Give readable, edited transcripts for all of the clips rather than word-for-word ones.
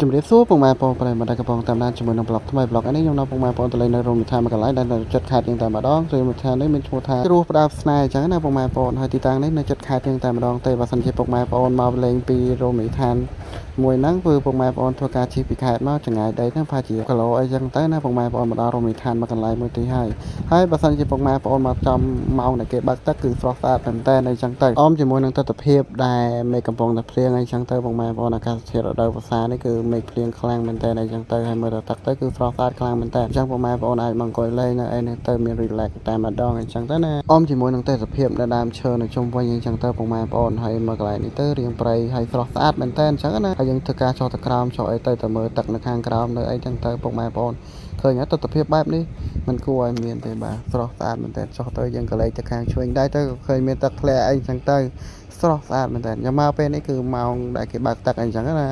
ជំរាបសួរពុកម៉ែបងប្អូនដែលកំពុងតាមដានជាមួយនឹងប្លុកថ្មីប្លុកនេះខ្ញុំនៅពុកម៉ែបងប្អូនទៅលេងនៅរោងវិថាមួយកន្លែងដែលនៅចិត្តខេត្តយើងតែម្ដងរោងវិថានេះមានឈ្មោះថាគ្រោះផ្ដាប់ស្នេហ៍អញ្ចឹងណាពុកម៉ែបងប្អូនហើយទីតាំងនេះនៅចិត្តខេត្តយើងតែម្ដងទេបើសិនជាពុកម៉ែបងប្អូនមកលេងពីរោងវិថាមួយហ្នឹងគឺពុកម៉ែបងប្អូនធ្វើការជិះពីខេត្តមកចង្ងាយដីហ្នឹងប្រហែលជាគីឡូអីចឹងទៅណាពុកម៉ែបងប្អូនមកដល់រោងវិថាមួយកន្លែងមួយទីហើយបើសិនជាពុកម៉ែបងប្អូនមកចំម៉ោងដែលគេបើកទឹកគឺស្រស់ស្អាតមែនតើអីចឹងទៅអមជាមួយនឹងទស្សនវិជ្ជាដែលមេឃកំពុងតែភ្លៀងអីចឹងទៅពុកម៉ែបងប្អូនអាកាសធាតុរដូវវស្សានេះគឺមេឃភ្លៀងខ្លាំងមែនតើអីចឹងទៅហើយមើលទៅទឹកទៅគឺស្រស់ស្អាតខ្លាំងមែនតើអញ្ចឹងពុកម៉ែបងប្អូនអាចមកអង្គុយលេងនៅឯនេះទៅមាន relax តែម្ដងអញ្ចឹងទៅណាអមជាមួយនឹងទេសភាពនៅដើមឈើនៅជុំវិញអញ្ចឹងទៅពុកម៉ែបងប្អូនហើយមកកន្លែងនេះទៅរៀងព្រៃហើយស្រស់ស្អាតមែនតើអញ្ចឹងណាហើយយើងធ្វើការចុះទៅក្រោមចុះអីទៅមើលទឹកនៅខាងក្រោមនៅអីចឹងទៅពុកម៉ែបងប្អូនឃើញទស្សនវិជ្ជាបែបនេះมันគួរឲ្យមានទេបាទស្រស់ស្អាតមែនតើចុះទៅយើងក៏លេងទៅខាងឆ្វេងដែរទៅឃើញមានទឹកធ្លាក់អីចឹងទៅស្រស់ស្អាតមែនតើខ្ញុំមកពេលនេះគឺម៉ោងដែលគេបើកទឹកអីចឹងណា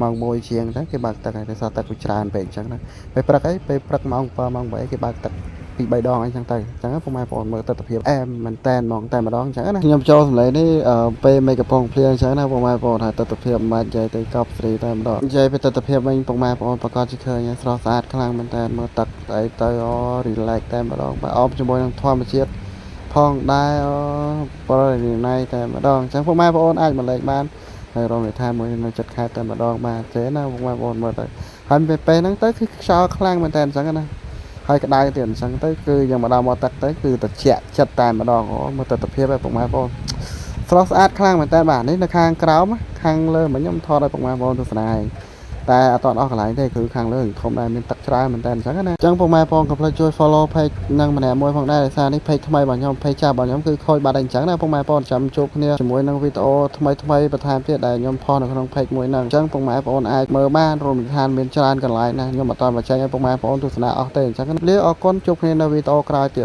ម៉ោង1ជាងទៅគេបើកទឹកហើយតែសោះទឹកវាច្រើនពេកអញ្ចឹងណាពេលព្រឹកអីពេលព្រឹកម៉ោង7ម៉ោង8គេបើកទឹកពី3ដងអីចឹងទៅអញ្ចឹងពុកម៉ែបងប្អូនមើលទស្សនវិជ្ជាអែមមែនតើហ្មងតែម្ដងអញ្ចឹងណាខ្ញុំចូលសម្លេងនេះពេលមេកំពុងភ្លៀងអញ្ចឹងណាពុកម៉ែបងប្អូនហើយទស្សនវិជ្ជាមិននិយាយទៅកប់ស្រីតែម្ដងនិយាយពីទស្សនវិជ្ជាវិញពុកម៉ែបងប្អូនប្រកាសជាឃើញស្រស់ស្អាតខ្លាំងមែនតើមើលទឹកអីទៅអូ relax តែម្ដងបាទអបជាមួយនឹងធម្មជាតិផងដែរប្រហែលណៃតែម្ដងអញ្ចឹងពុកម៉ែបងប្អូនអាចមកលេងបានហើយរមណីយដ្ឋានមួយនៅចិត្តខេត្តតែម្ដងបាទទេណាពុកម៉ែបងប្អូនមើលទៅហើយពេលហ្នឹងទៅគឺខ្យល់ខ្លាំងមែនតើអញ្ចឹងណាហើយក្តៅទៀតអញ្ចឹងទៅគឺយើងមកដល់មកទឹកទៅគឺត្រជាក់ចិត្តតែម្ដងអូមើលទស្សនវិជ្ជាឲ្យពុកម៉ែបងប្អូនស្រស់ស្អាតខ្លាំងមែនតើបាទនេះនៅខាងក្រោមខាងលើមិញខ្ញុំថតឲ្យពុកម៉ែបងប្អូនទស្សនាហើយតែអត់តអស់កន្លែងទេគឺខាងលើធំដែរមានទឹកច្រើនមែនតើអញ្ចឹងណាអញ្ចឹងពុកម៉ែបងប្អូនកុំភ្លេចជួយ follow page នឹងម្នាក់មួយផងដែរដោយសារនេះ page ថ្មីរបស់ខ្ញុំ page ចាស់របស់ខ្ញុំគឺខូចបាត់អញ្ចឹងណាពុកម៉ែបងប្អូនចាំជួបគ្នាជាមួយនឹងវីដេអូថ្មីបន្ថែមទៀតដែលខ្ញុំផុសនៅក្នុង page មួយហ្នឹងអញ្ចឹងពុកម៉ែបងប្អូនអាចមើលបានរមណីយដ្ឋានមានច្រើនកន្លែងណាខ្ញុំអត់តបញ្ចេញឲ្យពុកម៉ែបងប្អូនទស្សនាអស់ទេអញ្ចឹងលាអរគុណជួបគ្នានៅវីដេអូក្រោយទៀត